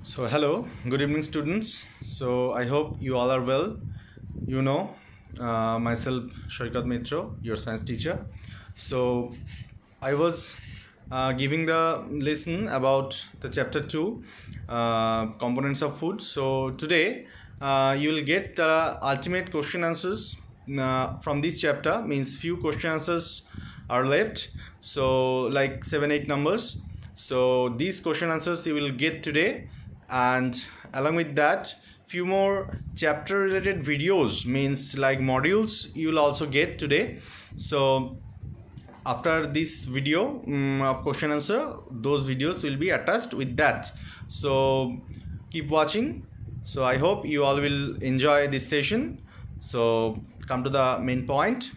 So hello, good evening students. So I hope you all are well. You know, myself Kwashiorkor, your science teacher. So I was giving the lesson about the chapter 2, components of food. So today you will get the ultimate question answers from this chapter. Means few question answers are left. So like 7-8 numbers. So these question answers you will get today, and along with that few more chapter related videos, means like modules, you will also get today. So after this video of question answer, those videos will be attached with that. So keep watching. So I hope you all will enjoy this session. So come to the main point.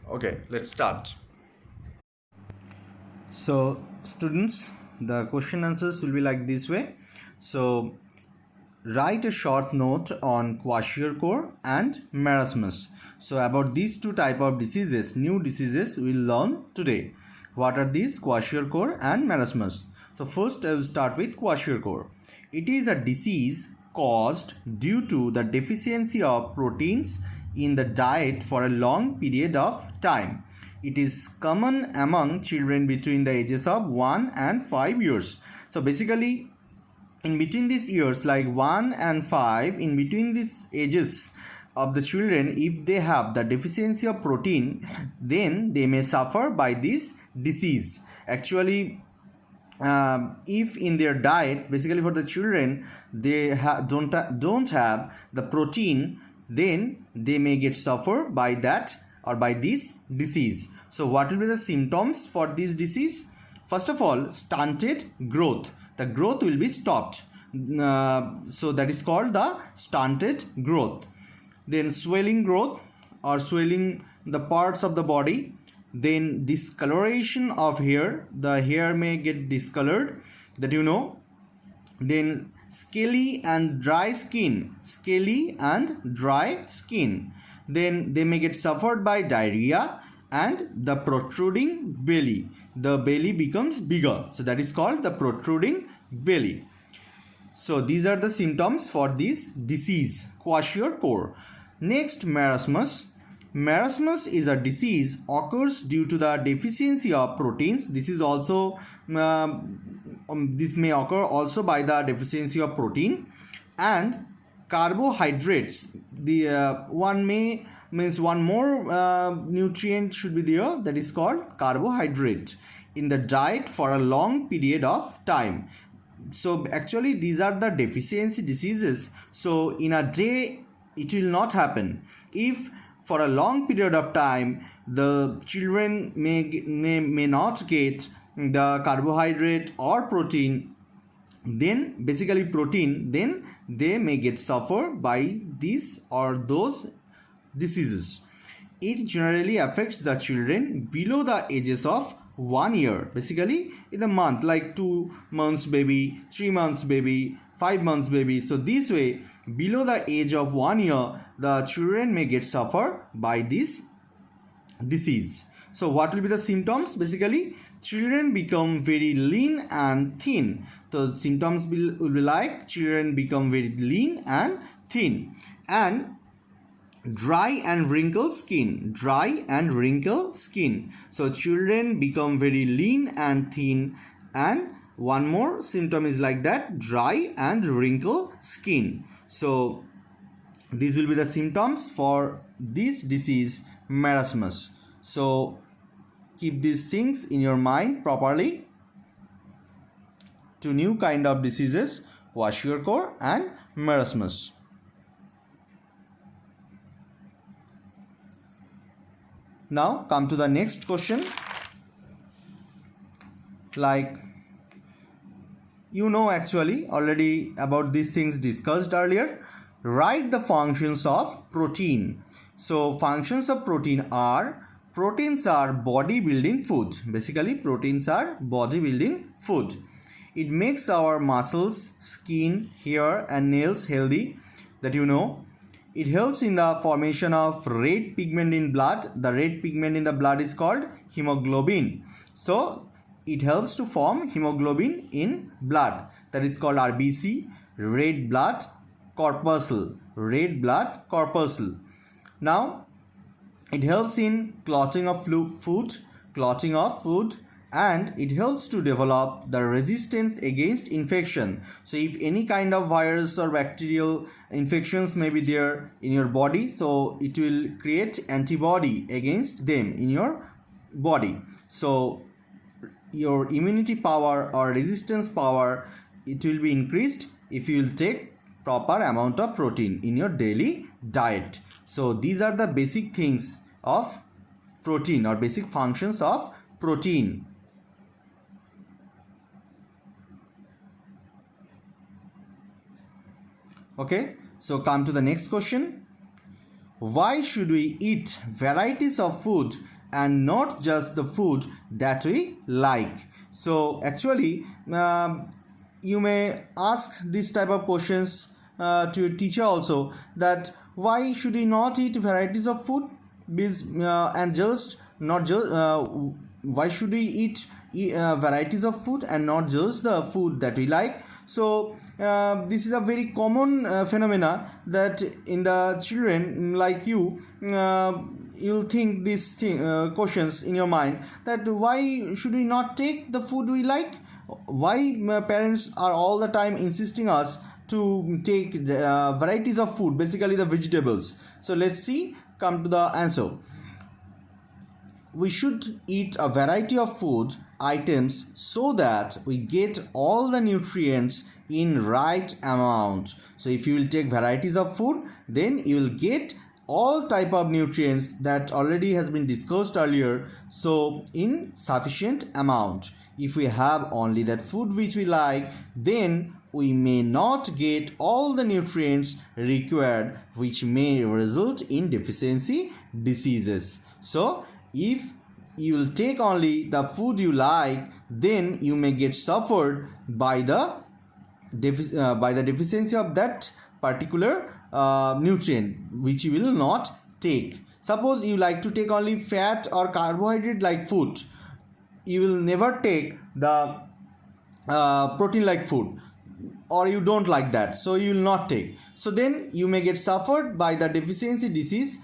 Okay, let's start. So students, the question answers will be like this way. So write a short note on Kwashiorkor and Marasmus. So about these two type of diseases, new diseases we'll learn today. What are these? Kwashiorkor and Marasmus. So first I will start with Kwashiorkor. It is a disease caused due to the deficiency of proteins in the diet for a long period of time. It is common among children between the ages of 1 and 5 years. So basically, in between these years, like 1 and 5, in between these ages of the children, if they have the deficiency of protein, then they may suffer by this disease. Actually, if in their diet, basically for the children, they don't have the protein, then they may get suffer by that or by this disease. So what will be the symptoms for this disease? First of all, stunted growth. The growth will be stopped. So that is called the stunted growth. Then swelling growth or swelling the parts of the body. Then discoloration of hair. The hair may get discolored, that you know. Then scaly and dry skin. Scaly and dry skin. Then they may get suffered by diarrhea and the protruding belly. The belly becomes bigger. So that is called the protruding belly. So these are the symptoms for this disease, Kwashiorkor. Next, Marasmus. Marasmus is a disease occurs due to the deficiency of proteins. This is also this may occur also by the deficiency of protein and carbohydrates. The one more nutrient should be there, that is called carbohydrate, in the diet for a long period of time. So actually these are the deficiency diseases. So in a day it will not happen. If for a long period of time the children may not get the carbohydrate or protein, then basically protein, then they may get suffer by these or those diseases. It generally affects the children below the ages of 1 year, basically in a month, like 2 months baby, 3 months baby, 5 months baby. So this way, below the age of 1 year, the children may get suffer by this disease. So what will be the symptoms? Basically, children become very lean and thin. So the symptoms will be like children become very lean and thin, and dry and wrinkled skin. Dry and wrinkled skin. So children become very lean and thin, and one more symptom is like that, dry and wrinkled skin. So these will be the symptoms for this disease, Marasmus. So keep these things in your mind properly. Two new kind of diseases, Kwashiorkor and Marasmus. Now come to the next question. Like, you know actually already about these things discussed earlier. Write the functions of protein. So functions of protein are, proteins are body building food. Basically proteins are body building food. It makes our muscles, skin, hair and nails healthy, that you know. It helps in the formation of red pigment in blood. The red pigment in the blood is called hemoglobin. So it helps to form hemoglobin in blood, that is called RBC, red blood corpuscle, red blood corpuscle. Now it helps in clotting of food, and it helps to develop the resistance against infection. So if any kind of virus or bacterial infections may be there in your body, so it will create antibody against them in your body. So your immunity power or resistance power, it will be increased if you will take proper amount of protein in your daily diet. So these are the basic things of protein or basic functions of protein. Okay, so come to the next question. Why should we eat varieties of food and not just the food that we like? So actually you may ask this type of questions to your teacher also, that why should we not eat varieties of food and just not just why should we eat varieties of food and not just the food that we like? So this is a very common phenomena that in the children like you, you'll think these questions in your mind, that why should we not take the food we like? Why parents are all the time insisting us to take varieties of food, basically the vegetables? So let's see, come to the answer. We should eat a variety of food items so that we get all the nutrients in right amount. So if you will take varieties of food, then you will get all type of nutrients that already has been discussed earlier, so in sufficient amount. If we have only that food which we like, then we may not get all the nutrients required, which may result in deficiency diseases. So if you will take only the food you like, then you may get suffered by the deficiency of that particular nutrient which you will not take. Suppose you like to take only fat or carbohydrate like food, you will never take the protein like food, or you don't like that, so you will not take. So then you may get suffered by the deficiency disease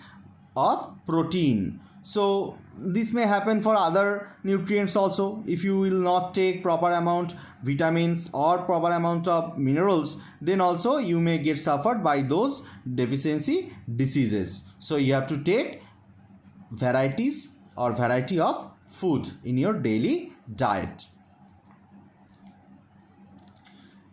of protein. So this may happen for other nutrients also. If you will not take proper amount vitamins or proper amount of minerals, then also you may get suffered by those deficiency diseases. So you have to take varieties or variety of food in your daily diet.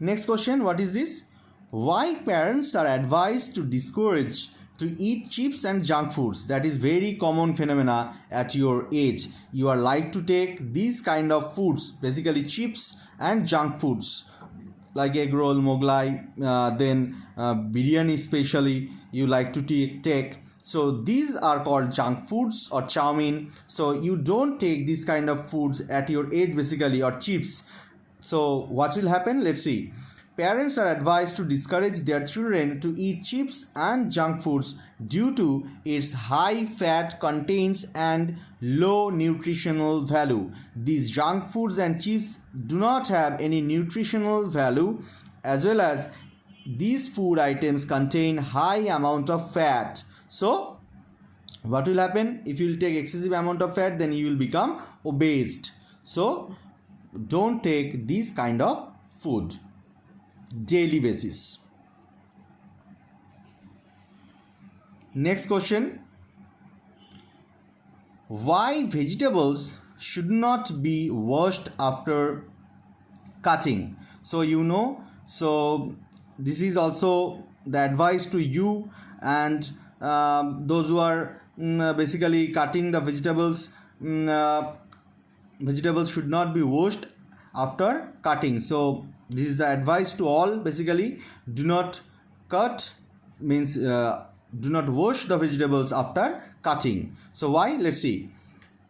Next question, what is this? Why parents are advised to discourage to eat chips and junk foods? That is very common phenomena at your age. You are like to take these kind of foods, basically chips and junk foods like egg roll, Moglai, then biryani especially you like to take. So these are called junk foods or chow mein. So you don't take these kind of foods at your age basically, or chips. So what will happen? Let's see. Parents are advised to discourage their children to eat chips and junk foods due to its high fat content and low nutritional value. These junk foods and chips do not have any nutritional value, as well as these food items contain high amount of fat. So what will happen? If you will take excessive amount of fat, then you will become obese. So don't take this kind of food daily basis. Next question. Why vegetables should not be washed after cutting? So so this is also the advice to you and those who are basically cutting the vegetables. Vegetables should not be washed after cutting. So this is the advice to all, basically. Do not cut, means do not wash the vegetables after cutting. So why? Let's see.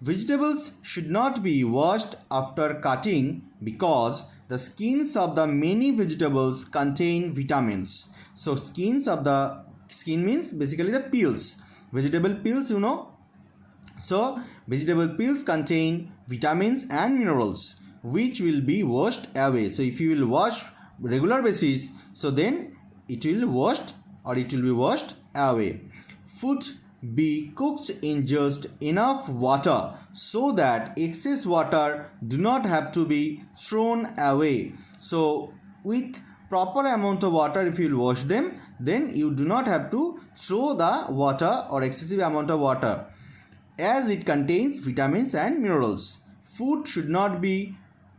Vegetables should not be washed after cutting because the skins of the many vegetables contain vitamins. So skin means basically the peels, vegetable peels, So vegetable peels contain vitamins and minerals. which will be washed away. So if you will wash regular basis, so then it will be washed away. Food be cooked in just enough water so that excess water do not have to be thrown away. So with proper amount of water, if you will wash them, then you do not have to throw the water or excessive amount of water, as it contains vitamins and minerals. Food should not be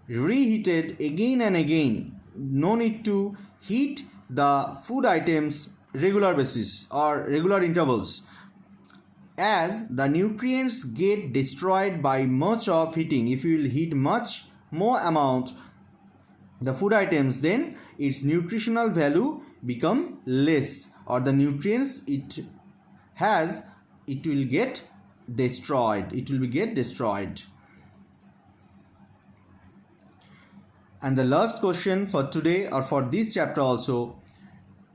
reheated again and again. No need to heat the food items regular basis or regular intervals, as the nutrients get destroyed by much of heating. If you will heat much more amount the food items, then its nutritional value become less, or the nutrients it has, it will get destroyed. And the last question for today, or for this chapter also,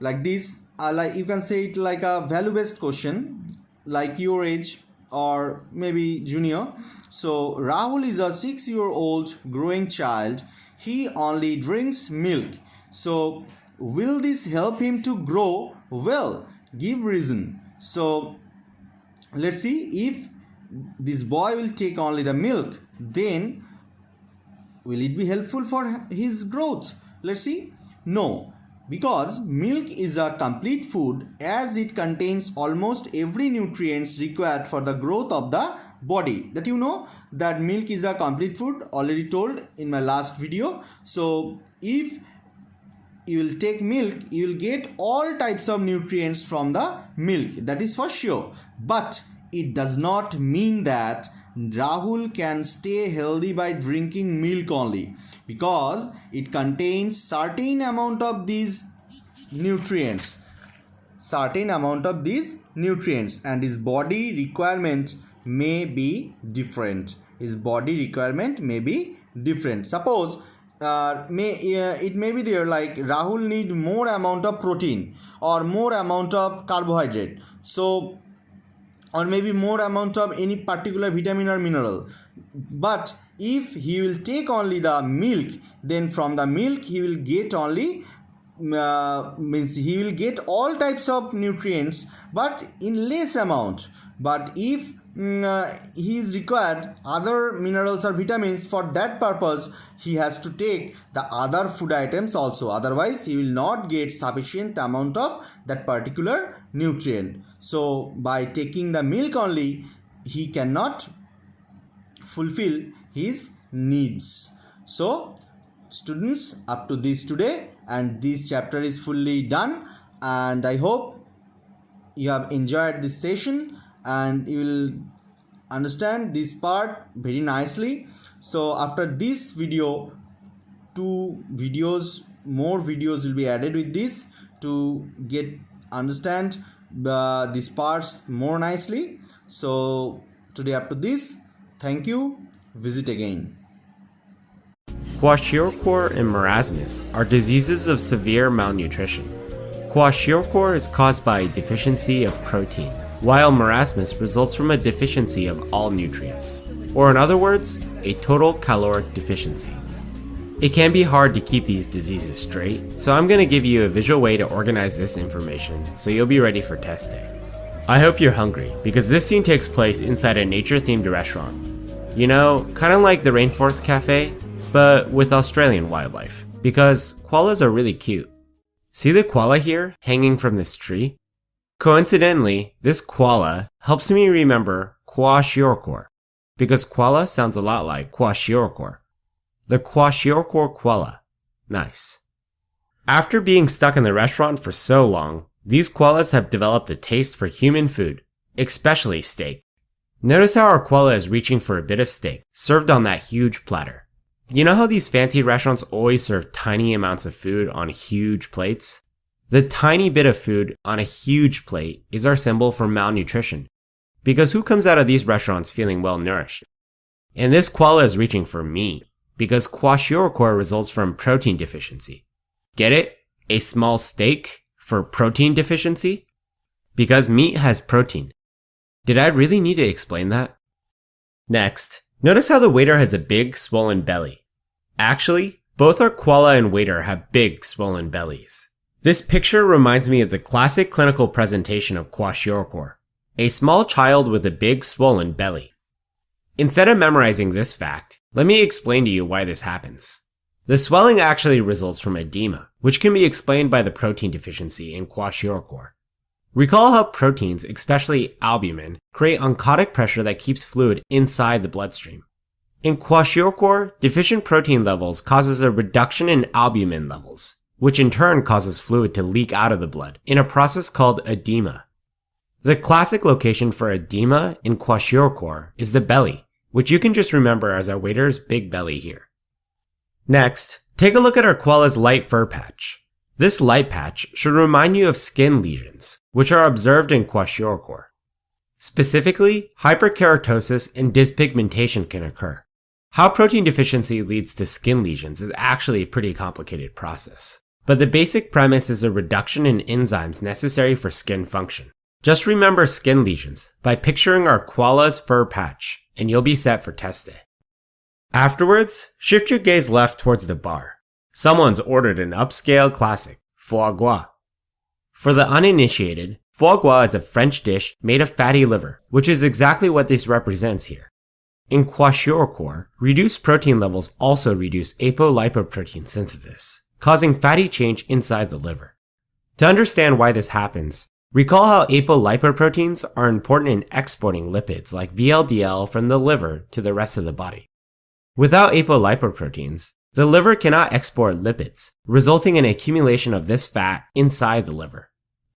like this, like you can say it like a value based question, like your age or maybe junior. So Rahul is a 6-year-old growing child. He only drinks milk. So will this help him to grow well? Give reason. So let's see, if this boy will take only the milk, then will it be helpful for his growth? Let's see. No, because milk is a complete food, as it contains almost every nutrients required for the growth of the body. That you know that milk is a complete food, already told in my last video. So if you will take milk, you will get all types of nutrients from the milk, that is for sure. But it does not mean that Rahul can stay healthy by drinking milk only, because it contains certain amount of these nutrients, and his body requirement may be different. Suppose it may be there, like Rahul need more amount of protein or more amount of carbohydrate, so or maybe more amount of any particular vitamin or mineral. But if he will take only the milk, then from the milk he will get only he will get all types of nutrients, but in less amount. But if he is required other minerals or vitamins, for that purpose he has to take the other food items also, otherwise he will not get sufficient amount of that particular nutrient. So by taking the milk only, he cannot fulfill his needs. So students, up to this today, and this chapter is fully done, and I hope you have enjoyed this session and you will understand this part very nicely. So after this video, more videos will be added with this to understand these parts more nicely. So today up to this, thank you, visit again. Kwashiorkor and Marasmus are diseases of severe malnutrition. Kwashiorkor is caused by a deficiency of protein, while Marasmus results from a deficiency of all nutrients, or in other words, a total caloric deficiency. It can be hard to keep these diseases straight, so I'm going to give you a visual way to organize this information so you'll be ready for test day. I hope you're hungry, because this scene takes place inside a nature-themed restaurant. You know, kind of like the Rainforest Cafe, but with Australian wildlife, because koalas are really cute. See the koala here, hanging from this tree? Coincidentally, this koala helps me remember Kwashiorkor, because koala sounds a lot like Kwashiorkor. The Kwashiorkor koala. Nice. After being stuck in the restaurant for so long, these koalas have developed a taste for human food, especially steak. Notice how our koala is reaching for a bit of steak, served on that huge platter. You know how these fancy restaurants always serve tiny amounts of food on huge plates? The tiny bit of food on a huge plate is our symbol for malnutrition, because who comes out of these restaurants feeling well nourished? And this koala is reaching for meat, because Kwashiorkor results from protein deficiency. Get it? A small steak for protein deficiency? Because meat has protein. Did I really need to explain that? Next, notice how the waiter has a big swollen belly. Actually, both our koala and waiter have big, swollen bellies. This picture reminds me of the classic clinical presentation of Kwashiorkor, a small child with a big, swollen belly. Instead of memorizing this fact, let me explain to you why this happens. The swelling actually results from edema, which can be explained by the protein deficiency in Kwashiorkor. Recall how proteins, especially albumin, create oncotic pressure that keeps fluid inside the bloodstream. In Kwashiorkor, deficient protein levels causes a reduction in albumin levels, which in turn causes fluid to leak out of the blood in a process called edema. The classic location for edema in Kwashiorkor is the belly, which you can just remember as our waiter's big belly here. Next, take a look at our koala's light fur patch. This light patch should remind you of skin lesions, which are observed in Kwashiorkor. Specifically, hyperkeratosis and dyspigmentation can occur. How protein deficiency leads to skin lesions is actually a pretty complicated process, but the basic premise is a reduction in enzymes necessary for skin function. Just remember skin lesions by picturing our koala's fur patch, and you'll be set for test day. Afterwards, shift your gaze left towards the bar. Someone's ordered an upscale classic, foie gras. For the uninitiated, foie gras is a French dish made of fatty liver, which is exactly what this represents here. In Kwashiorkor, reduced protein levels also reduce apolipoprotein synthesis, causing fatty change inside the liver. To understand why this happens, recall how apolipoproteins are important in exporting lipids like VLDL from the liver to the rest of the body. Without apolipoproteins, the liver cannot export lipids, resulting in accumulation of this fat inside the liver.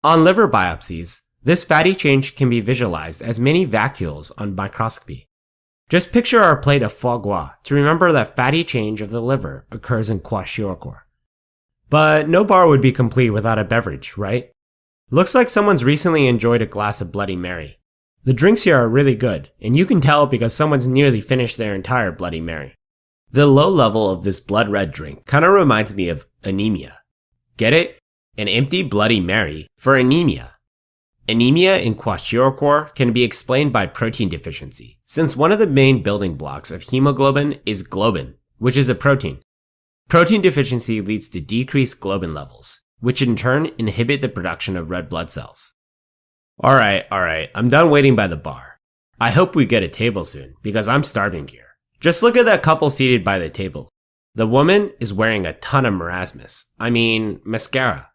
On liver biopsies, this fatty change can be visualized as many vacuoles on microscopy. Just picture our plate of foie gras to remember that fatty change of the liver occurs in Kwashiorkor. But no bar would be complete without a beverage, right? Looks like someone's recently enjoyed a glass of Bloody Mary. The drinks here are really good, and you can tell because someone's nearly finished their entire Bloody Mary. The low level of this blood red drink kinda reminds me of anemia. Get it? An empty Bloody Mary for anemia. Anemia in Kwashiorkor can be explained by protein deficiency, since one of the main building blocks of hemoglobin is globin, which is a protein. Protein deficiency leads to decreased globin levels, which in turn inhibit the production of red blood cells. Alright, I'm done waiting by the bar. I hope we get a table soon, because I'm starving here. Just look at that couple seated by the table. The woman is wearing a ton of Marasmus. Mascara.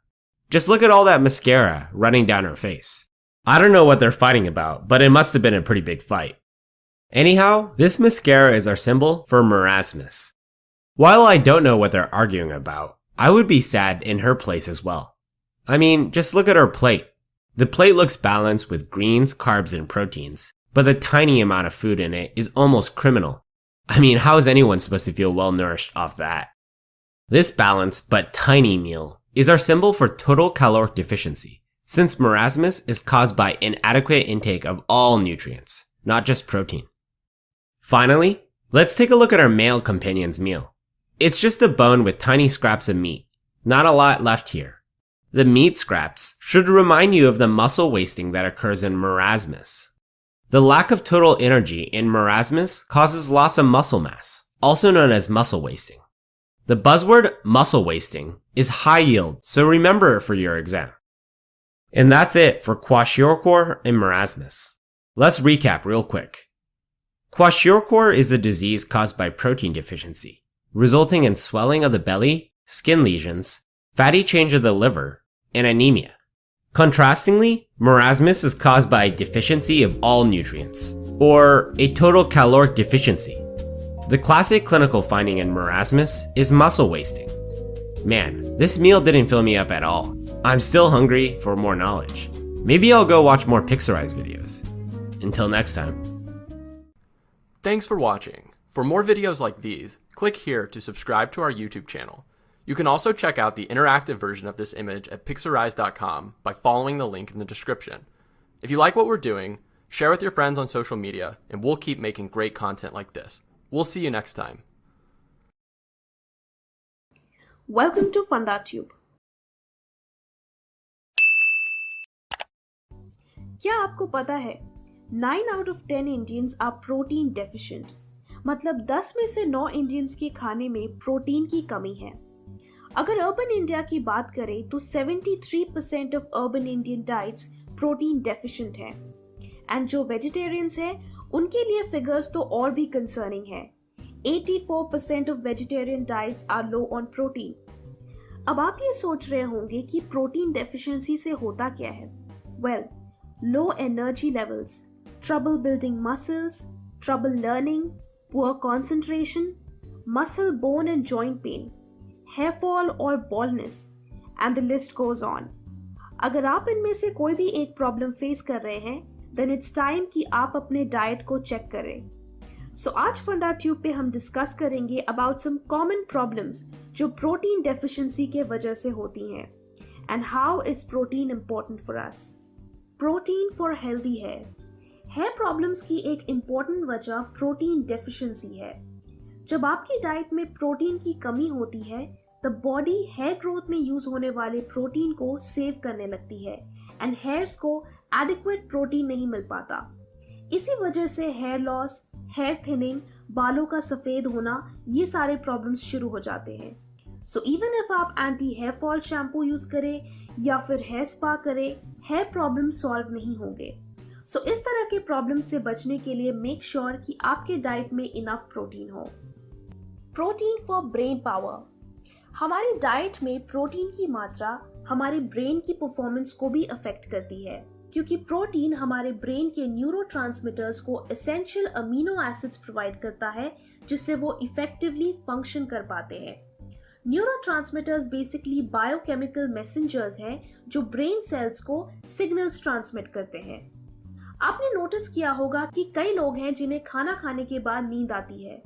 Just look at all that mascara running down her face. I don't know what they're fighting about, but it must have been a pretty big fight. Anyhow, this mascara is our symbol for Marasmus. While I don't know what they're arguing about, I would be sad in her place as well. Just look at her plate. The plate looks balanced with greens, carbs, and proteins, but the tiny amount of food in it is almost criminal. How is anyone supposed to feel well nourished off that? This balanced but tiny meal is our symbol for total caloric deficiency, since marasmus is caused by inadequate intake of all nutrients, not just protein. Finally, let's take a look at our male companion's meal. It's just a bone with tiny scraps of meat. Not a lot left here. The meat scraps should remind you of the muscle wasting that occurs in marasmus. The lack of total energy in marasmus causes loss of muscle mass, also known as muscle wasting. The buzzword muscle wasting is high yield, so remember it for your exam. And that's it for Kwashiorkor and marasmus. Let's recap real quick. Kwashiorkor is a disease caused by protein deficiency, resulting in swelling of the belly, skin lesions, fatty change of the liver, and anemia. Contrastingly, marasmus is caused by a deficiency of all nutrients, or a total caloric deficiency. The classic clinical finding in marasmus is muscle wasting. Man, this meal didn't fill me up at all. I'm still hungry for more knowledge. Maybe I'll go watch more Pixarized videos. Until next time. Thanks for watching. For more videos like these, click here to subscribe to our YouTube channel. You can also check out the interactive version of this image at Pixarized.com by following the link in the description. If you like what we're doing, share with your friends on social media, and we'll keep making great content like this. We'll see you next time. Welcome to FundaTube. क्या आपको पता है 9 out of 10 Indians are protein deficient. मतलब 10 में से 9 Indians के खाने में प्रोटीन की कमी है। अगर अर्बन इंडिया की बात करें तो 73% of urban Indian diets protein deficient हैं। एंड जो वेजिटेरियंस हैं उनके लिए फिगर्स तो और भी कंसर्निंग है। 84% of vegetarian diets are low on protein. अब आप ये सोच रहे होंगे कि प्रोटीन डेफिशिएंसी से होता क्या है? Well, low energy levels, trouble building muscles, trouble learning, poor concentration, muscle bone and joint pain, hair fall और baldness, and the list goes on. अगर आप इनमें से कोई भी एक प्रॉब्लम फेस कर रहे हैं, देन इट्स टाइम कि आप अपने डाइट को चेक करें। सो आज फंडा ट्यूब पे हम डिस्कस करेंगे अबाउट सम कॉमन प्रॉब्लम्स जो प्रोटीन डेफिशिएंसी के वजह से होती हैं, and how is protein important for us. Protein for healthy hair problems की एक इम्पोर्टेंट वजह प्रोटीन डेफिशिएंसी है। जब आपकी डाइट में प्रोटीन की कमी होती है, द बॉडी हेयर ग्रोथ में यूज होने वाले प्रोटीन को सेव करने लगती है एंड हेयर्स को एडिक्वेट प्रोटीन नहीं मिल पाता। इसी वजह से हेयर लॉस, हेयर थिनिंग, बालों का सफेद होना, ये सारे प्रॉब्लम्स शुरू हो जाते हैं। सो इवन इफ आप anti hair fall shampoo use करें या फिर हेयर स्पा करें, हेयर प्रॉब्लम सॉल्व नहीं होंगे। सो इस तरह के प्रॉब्लम से बचने के लिए मेक श्योर कि आपके डाइट में इनफ प्रोटीन हो। Protein for brain power. हमारी डाइट में प्रोटीन की मात्रा हमारे ब्रेन की परफॉर्मेंस को भी अफेक्ट करती है, क्योंकि प्रोटीन हमारे ब्रेन के न्यूरोट्रांसमीटर्स को एसेंशियल अमीनो एसिड्स प्रोवाइड करता है, जिससे वो इफेक्टिवली फंक्शन कर पाते हैं। न्यूरोट्रांसमीटर्स बेसिकली बायोकेमिकल मैसेंजर्स हैं जो ब्रेन सेल्स को सिग्नल्स ट्रांसमिट करते हैं। आपने नोटिस किया होगा कि कई लोग हैं जिन्हें खाना खाने के बाद नींद आती है,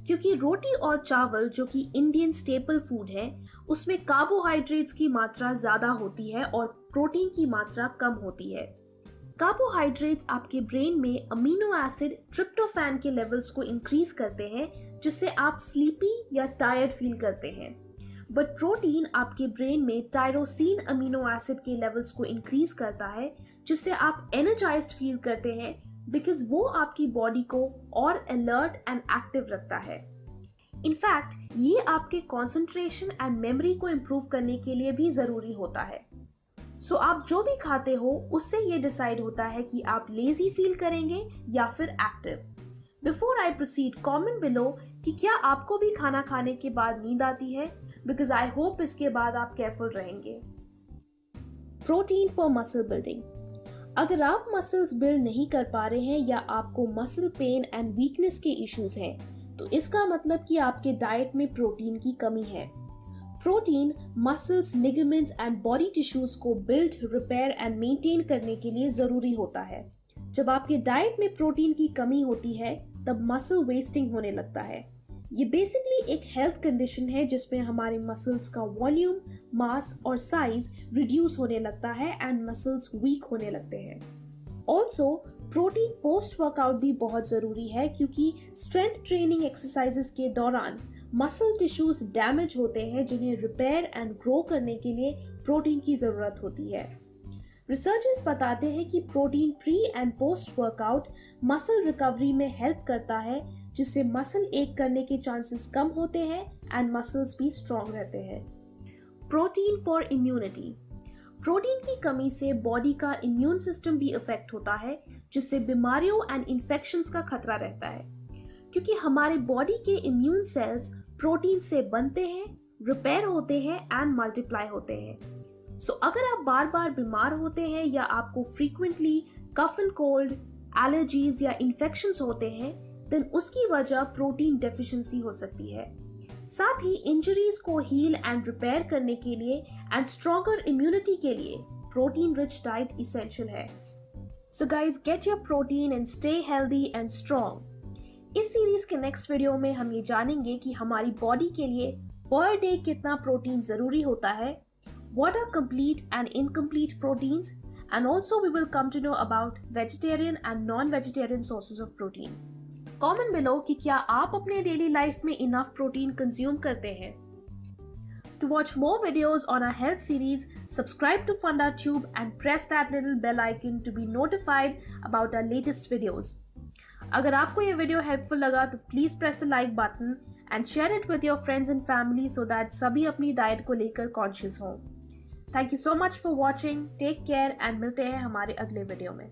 क्योंकि रोटी और चावल जो कि इंडियन स्टेपल फूड है, उसमें कार्बोहाइड्रेट्स की मात्रा ज्यादा होती है और प्रोटीन की मात्रा कम होती है। कार्बोहाइड्रेट्स आपके ब्रेन में अमीनो एसिड ट्रिप्टोफैन के लेवल्स को इंक्रीज करते हैं, जिससे आप स्लीपी या टायर्ड फील करते हैं। बट प्रोटीन आपके ब्रेन में टायरोसिन अमीनो एसिड के लेवल्स को इंक्रीज करता है, जिससे आप एनर्जाइज्ड फील करते हैं, बिकॉज वो आपकी बॉडी को और अलर्ट एंड एक्टिव रखता है। इनफैक्ट ये आपके कंसंट्रेशन एंड मेमोरी को इम्प्रूव करने के लिए भी जरूरी होता है। सो आप जो भी खाते हो उससे ये डिसाइड होता है कि आप लेजी फील करेंगे या फिर active. Before I proceed, comment below कि क्या आपको भी खाना खाने के बाद नींद आती है, बिकॉज आई होप इसके बाद आप केयरफुल रहेंगे। Protein for muscle building. अगर आप मसल्स बिल्ड नहीं कर पा रहे हैं या आपको मसल पेन एंड वीकनेस के इश्यूज हैं, तो इसका मतलब कि आपके डाइट में प्रोटीन की कमी है। Protein muscles, ligaments and body tissues को बिल्ड, रिपेयर एंड मेंटेन करने के लिए जरूरी होता है। जब आपके डाइट में प्रोटीन की कमी होती है, तब मसल वेस्टिंग होने लगता है। ये बेसिकली एक हेल्थ कंडीशन है जिसमें हमारे मसल्स का वॉल्यूम, मास और साइज रिड्यूस होने लगता है एंड मसल्स वीक होने लगते हैं। ऑल्सो प्रोटीन पोस्ट वर्कआउट भी बहुत जरूरी है, क्योंकि स्ट्रेंथ ट्रेनिंग एक्सरसाइजेस के दौरान मसल टिश्यूज डैमेज होते हैं, जिन्हें रिपेयर एंड ग्रो करने के लिए प्रोटीन की जरूरत होती है। रिसर्चर्स बताते हैं कि protein pre and post workout muscle recovery में हेल्प करता है, जिससे मसल एक करने के चांसेस कम होते हैं एंड मसल्स भी स्ट्रॉन्ग रहते हैं। Protein for immunity. प्रोटीन की कमी से बॉडी का इम्यून सिस्टम भी इफेक्ट होता है, जिससे बीमारियों एंड इन्फेक्शंस का खतरा रहता है, क्योंकि हमारे बॉडी के इम्यून सेल्स प्रोटीन से बनते हैं, रिपेयर होते हैं एंड मल्टीप्लाई होते हैं। सो अगर आप बार बार बीमार होते हैं या आपको frequently cough and cold, allergies या इन्फेक्शंस होते हैं, देन उसकी वजह प्रोटीन डेफिशिएंसी हो सकती है। साथ ही इंजरीज को हील एंड रिपेयर करने के लिए एंड स्ट्रॉन्गर इम्यूनिटी के लिए प्रोटीन रिच डाइट इसेंशियल है। So guys, get your protein and stay healthy and strong. इस सीरीज के नेक्स्ट वीडियो में हम ये जानेंगे कि हमारी बॉडी के लिए पर डे कितना प्रोटीन जरूरी होता है, what are complete and incomplete proteins, and also we will come to know about vegetarian and non-vegetarian sources of protein. Comment below कि क्या आप अपने डेली लाइफ में enough protein consume करते हैं। To watch more videos on our health series, subscribe to FundaTube and press that little bell icon to be notified about our latest videos. अगर आपको ये वीडियो हेल्पफुल लगा तो please press the like button and share it with your friends and family so that सभी अपनी diet को लेकर conscious हों। Thank you so much for watching, take care and मिलते हैं हमारे अगले वीडियो में।